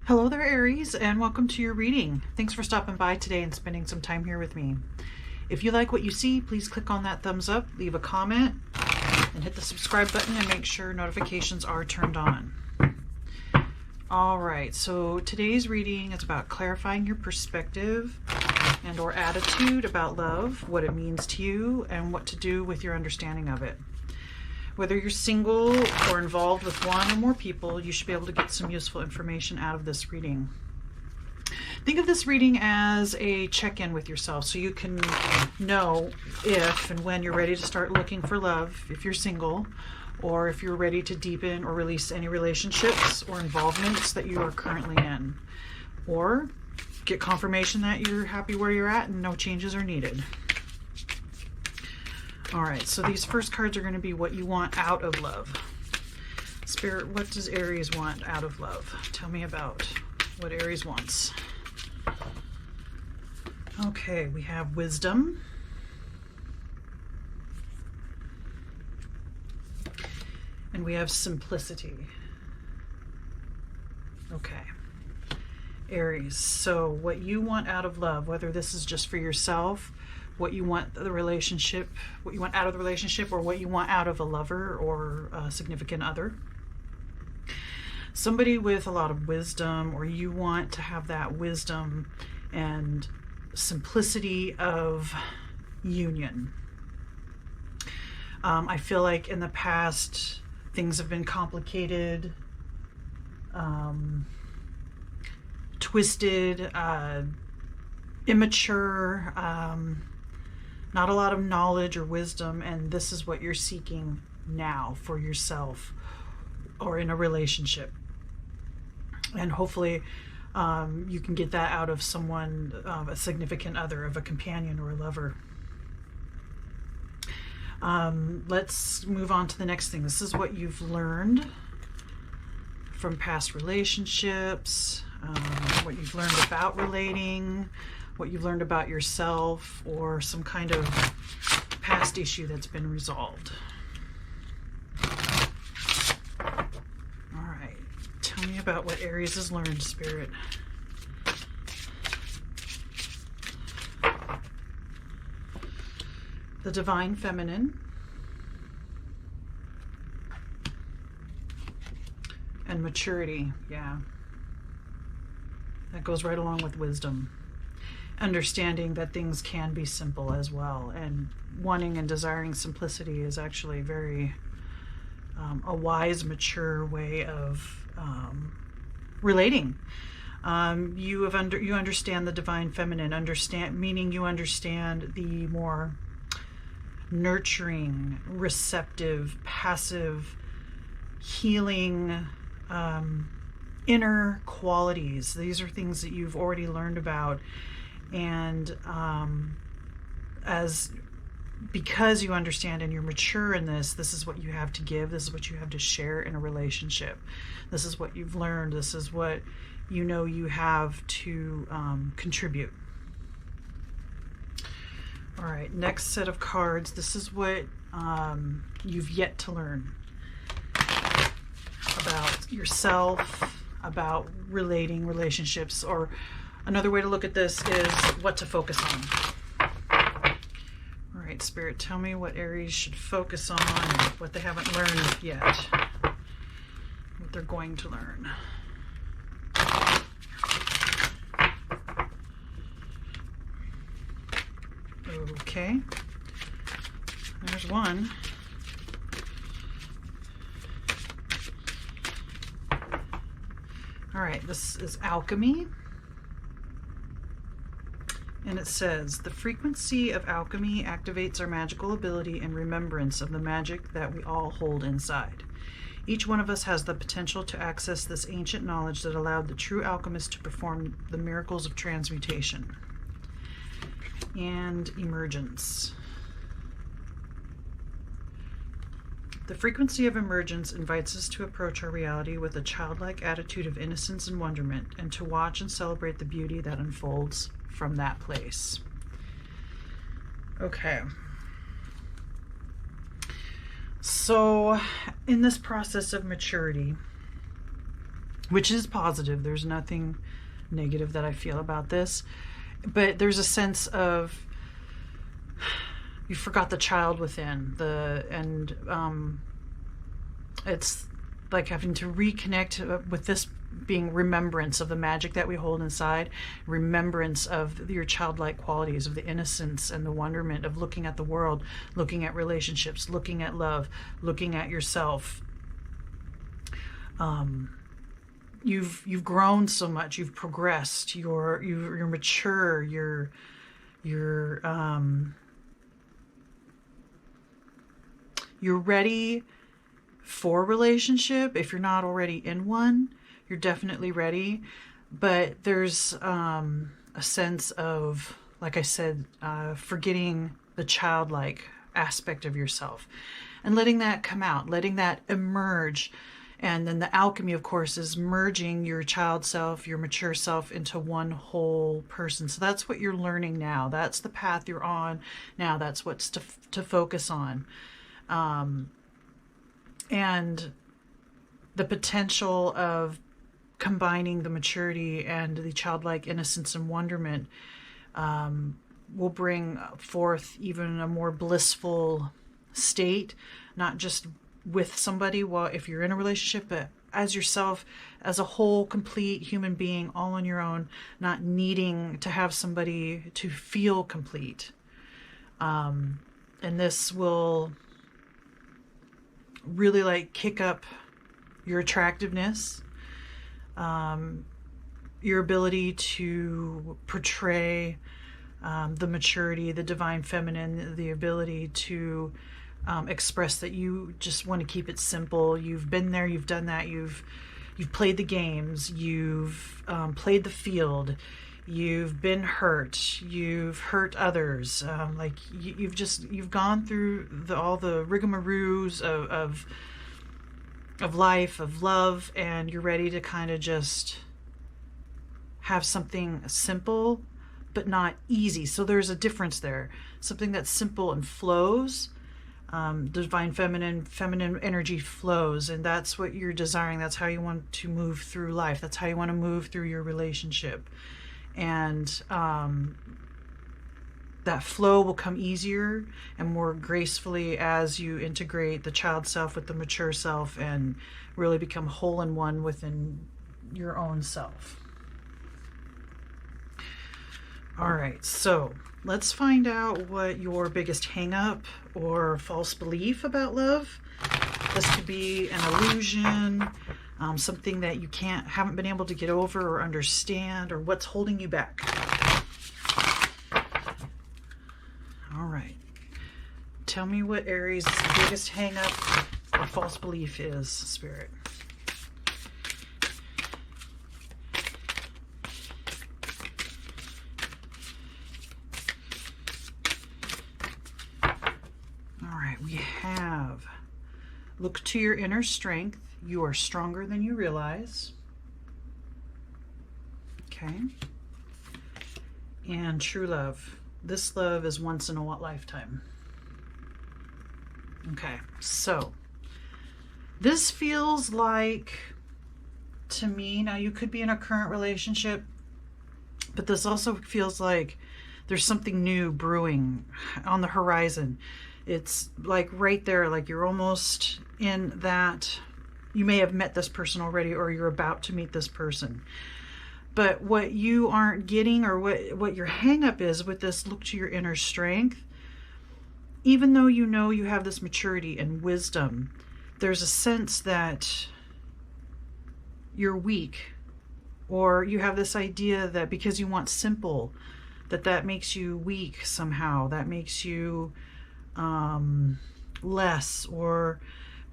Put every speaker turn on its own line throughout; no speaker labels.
Hello there, Aries, and welcome to your reading. Thanks for stopping by today and spending some time here with me. If you like what you see, please click on that thumbs up, leave a comment, and hit the subscribe button and make sure notifications are turned on. All right, so today's reading is about clarifying your perspective and or attitude about love, what it means to you, and what to do with your understanding of it. Whether you're single or involved with one or more people, you should be able to get some useful information out of this reading. Think of this reading as a check-in with yourself so you can know if and when you're ready to start looking for love, if you're single, or if you're ready to deepen or release any relationships or involvements that you are currently in, or get confirmation that you're happy where you're at and no changes are needed. All right, so these first cards are going to be what you want out of love. Spirit, what does Aries want out of love? Tell me about what Aries wants. Okay, we have wisdom. And we have simplicity. Okay. Aries, so what you want out of love, whether this is just for yourself, what you want the relationship, what you want out of the relationship, or what you want out of a lover or a significant other. Somebody with a lot of wisdom, or you want to have that wisdom and simplicity of union. I feel like in the past things have been complicated, twisted, immature, not a lot of knowledge or wisdom, and this is what you're seeking now for yourself or in a relationship. And hopefully you can get that out of someone, a significant other, of a companion or a lover. Let's move on to the next thing. This is what you've learned from past relationships, what you've learned about relating, what you've learned about yourself, or some kind of past issue that's been resolved. All right, tell me about what Aries has learned, Spirit. The Divine Feminine. And maturity, yeah. That goes right along with wisdom. Understanding that things can be simple as well, and wanting and desiring simplicity is actually very a wise, mature way of relating. You understand the Divine Feminine, meaning you understand the more nurturing, receptive, passive, healing, inner qualities. These are things that you've already learned about, and because you understand and you're mature in this is what you have to give. This is what you have to share in a relationship. This is what you've learned. This is what you know you have to contribute. All right, next set of cards. This is what you've yet to learn about yourself, about relationships, or another way to look at this is what to focus on. All right, Spirit, tell me what Aries should focus on, what they haven't learned yet, what they're going to learn. Okay, there's one. All right, this is Alchemy. And it says, the frequency of alchemy activates our magical ability and remembrance of the magic that we all hold inside. Each one of us has the potential to access this ancient knowledge that allowed the true alchemist to perform the miracles of transmutation. And emergence. The frequency of emergence invites us to approach our reality with a childlike attitude of innocence and wonderment, and to watch and celebrate the beauty that unfolds from that place. Okay. So in this process of maturity, which is positive. There's nothing negative that I feel about this. But there's a sense of you forgot the child within it's like having to reconnect with this being remembrance of the magic that we hold inside, remembrance of your childlike qualities, of the innocence and the wonderment of looking at the world, looking at relationships, looking at love, looking at yourself. You've grown so much, you've progressed, you're mature, you're ready for relationship. If you're not already in one, you're definitely ready. But there's a sense of, like I said, forgetting the childlike aspect of yourself and letting that come out, letting that emerge. And then the alchemy, of course, is merging your child self, your mature self into one whole person. So that's what you're learning now. That's the path you're on now. That's what's to focus on. And the potential of combining the maturity and the childlike innocence and wonderment will bring forth even a more blissful state, not just with somebody, well, if you're in a relationship, but as yourself, as a whole, complete human being, all on your own, not needing to have somebody to feel complete. And this will really like kick up your attractiveness, your ability to portray the maturity, the divine feminine, the ability to express that you just want to keep it simple. You've been there, you've done that, you've played the games, you've played the field, you've been hurt, you've hurt others, like you've gone through all the rigmaroles of life, of love, and you're ready to kind of just have something simple but not easy. So there's a difference there. Something that's simple and flows. Divine feminine energy flows, and that's what you're desiring. That's how you want to move through life. That's how you want to move through your relationship. And that flow will come easier and more gracefully as you integrate the child self with the mature self and really become whole in one within your own self. All right, so let's find out what your biggest hang-up or false belief about love. This could be an illusion, something that you haven't been able to get over or understand, or what's holding you back. All right. Tell me what Aries' biggest hang-up or false belief is, Spirit. We have, look to your inner strength. You are stronger than you realize. Okay. And true love. This love is once in a lifetime. Okay, so this feels like, to me, now you could be in a current relationship, but this also feels like there's something new brewing on the horizon. It's like right there, like you're almost in that, you may have met this person already or you're about to meet this person. But what you aren't getting, or what your hang up is with this look to your inner strength, even though you know you have this maturity and wisdom, there's a sense that you're weak, or you have this idea that because you want simple, that makes you weak somehow, that makes you less, or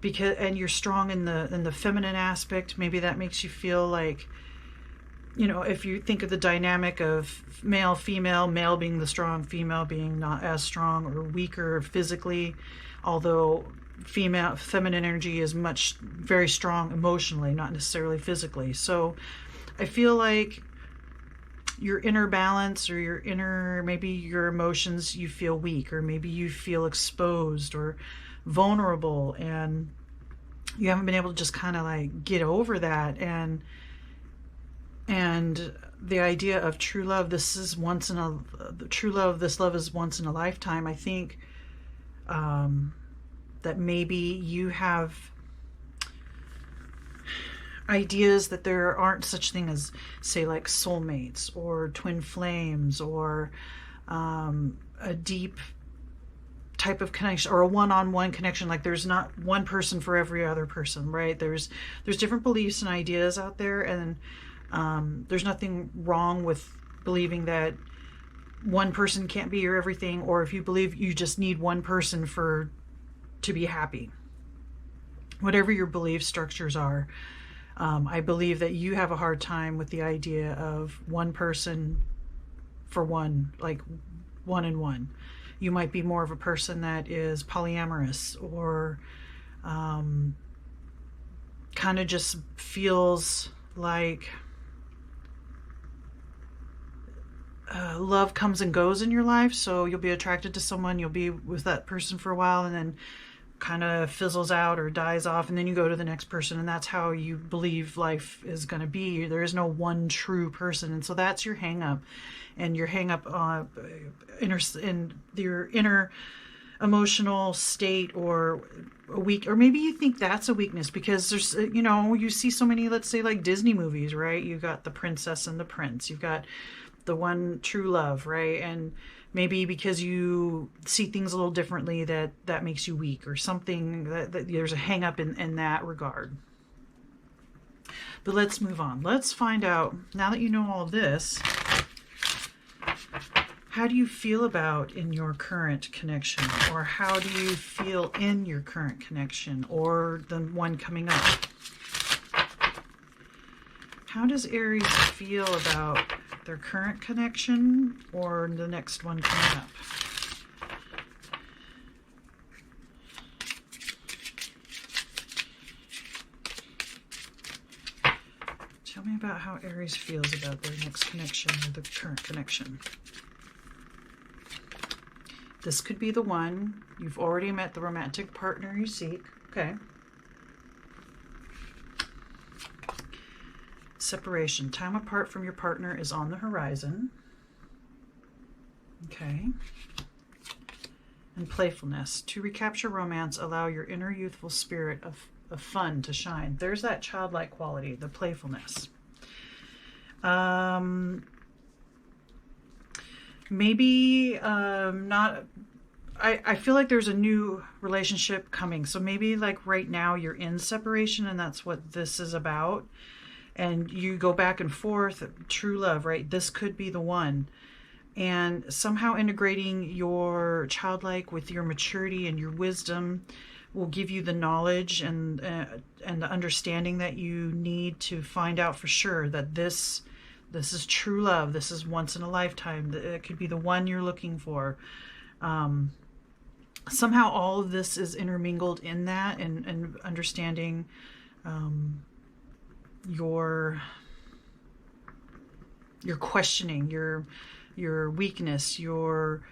because, and you're strong in the feminine aspect, maybe that makes you feel like, you know, if you think of the dynamic of male female, male being the strong, female being not as strong or weaker physically, although feminine energy is very strong emotionally, not necessarily physically. So I feel like your inner balance, or maybe your emotions, you feel weak, or maybe you feel exposed or vulnerable, and you haven't been able to just kind of like get over that. And the idea of true love, this is once in a true love, this love is once in a lifetime. I think that maybe you have ideas that there aren't such thing as, say, like soulmates or twin flames, or a deep type of connection, or a one-on-one connection. Like there's not one person for every other person, right? There's different beliefs and ideas out there, and there's nothing wrong with believing that one person can't be your everything, or if you believe you just need one person to be happy. Whatever your belief structures are, I believe that you have a hard time with the idea of one person for one, like one and one. You might be more of a person that is polyamorous, or kind of just feels like love comes and goes in your life. So you'll be attracted to someone, you'll be with that person for a while, and then kind of fizzles out or dies off, and then you go to the next person, and that's how you believe life is going to be. There is no one true person, and so that's your hang up. And your hang up in your inner emotional state, or a weak, or maybe you think that's a weakness because there's, you see so many, let's say like Disney movies, right? You've got the princess and the prince, you've got the one true love, right? And maybe because you see things a little differently, that makes you weak, or something, that there's a hang up in that regard. But let's move on. Let's find out, now that you know all this, how do you feel about in your current connection, or how do you feel in your current connection, or the one coming up? How does Aries feel about their current connection or the next one coming up? Tell me about how Aries feels about their next connection or the current connection. This could be the one. You've already met the romantic partner you seek. Okay. Separation. Time apart from your partner is on the horizon. Okay. And playfulness. To recapture romance, allow your inner youthful spirit of fun to shine. There's that childlike quality, the playfulness. Maybe not. I feel like there's a new relationship coming. So maybe like right now you're in separation, and that's what this is about. And you go back and forth, true love, right? This could be the one. And somehow integrating your childlike with your maturity and your wisdom will give you the knowledge and the understanding that you need to find out for sure that this is true love. This is once in a lifetime. It could be the one you're looking for. Somehow all of this is intermingled in that, and understanding your questioning, your weakness, your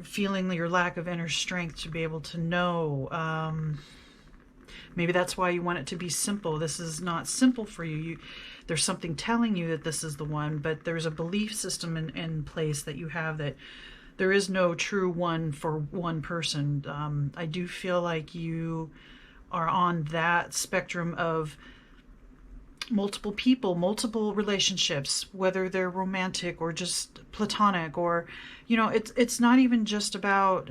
feeling your lack of inner strength to be able to know. Maybe that's why you want it to be simple. This is not simple for you. There's something telling you that this is the one, but there's a belief system in place that you have that there is no true one for one person. I do feel like you are on that spectrum of multiple people, multiple relationships, whether they're romantic or just platonic, or it's not even just about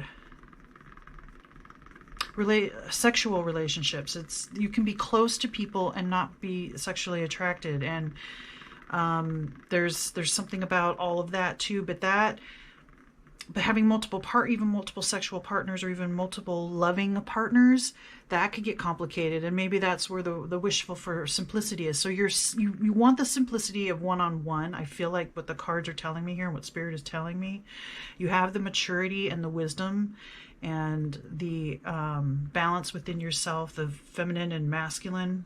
sexual relationships. It's, you can be close to people and not be sexually attracted, and there's something about all of that too. But having even multiple sexual partners, or even multiple loving partners, that could get complicated. And maybe that's where the wishful for simplicity is. So you want the simplicity of one-on-one. I feel like what the cards are telling me here, and what Spirit is telling me, you have the maturity and the wisdom and the balance within yourself, the feminine and masculine,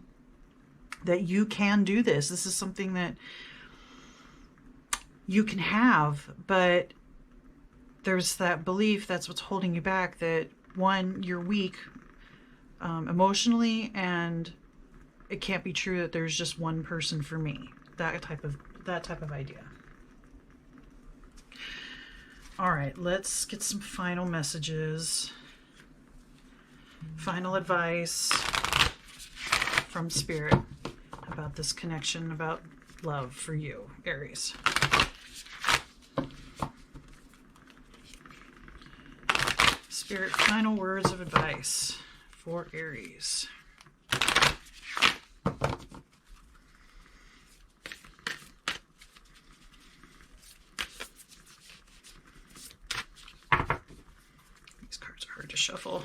that you can do this. This is something that you can have, but there's that belief, that's what's holding you back, that one, you're weak, emotionally, and it can't be true that there's just one person for me. That type of idea. All right, let's get some final messages, final advice from Spirit about this connection, about love for you, Aries. Spirit, final words of advice for Aries. These cards are hard to shuffle.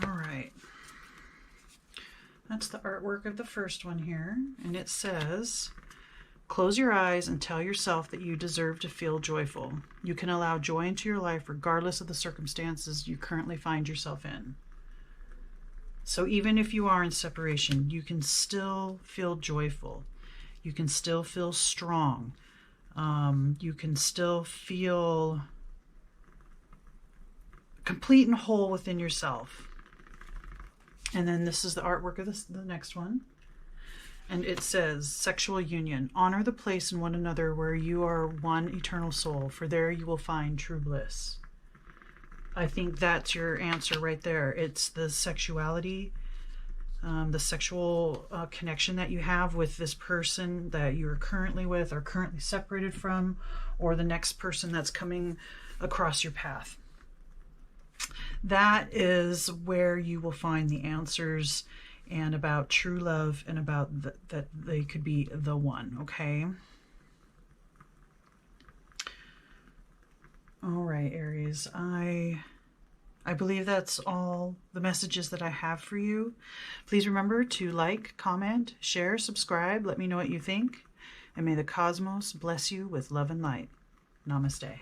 All right. That's the artwork of the first one here, and it says, close your eyes and tell yourself that you deserve to feel joyful. You can allow joy into your life regardless of the circumstances you currently find yourself in. So even if you are in separation, you can still feel joyful. You can still feel strong. You can still feel complete and whole within yourself. And then this is the artwork of the next one. And it says, sexual union. Honor the place in one another where you are one eternal soul, for there you will find true bliss. I think that's your answer right there. It's the sexuality, the sexual connection that you have with this person that you're currently with or currently separated from, or the next person that's coming across your path. That is where you will find the answers, and about true love, and about that they could be the one, okay? All right, Aries, I believe that's all the messages that I have for you. Please remember to like, comment, share, subscribe. Let me know what you think. And may the cosmos bless you with love and light. Namaste.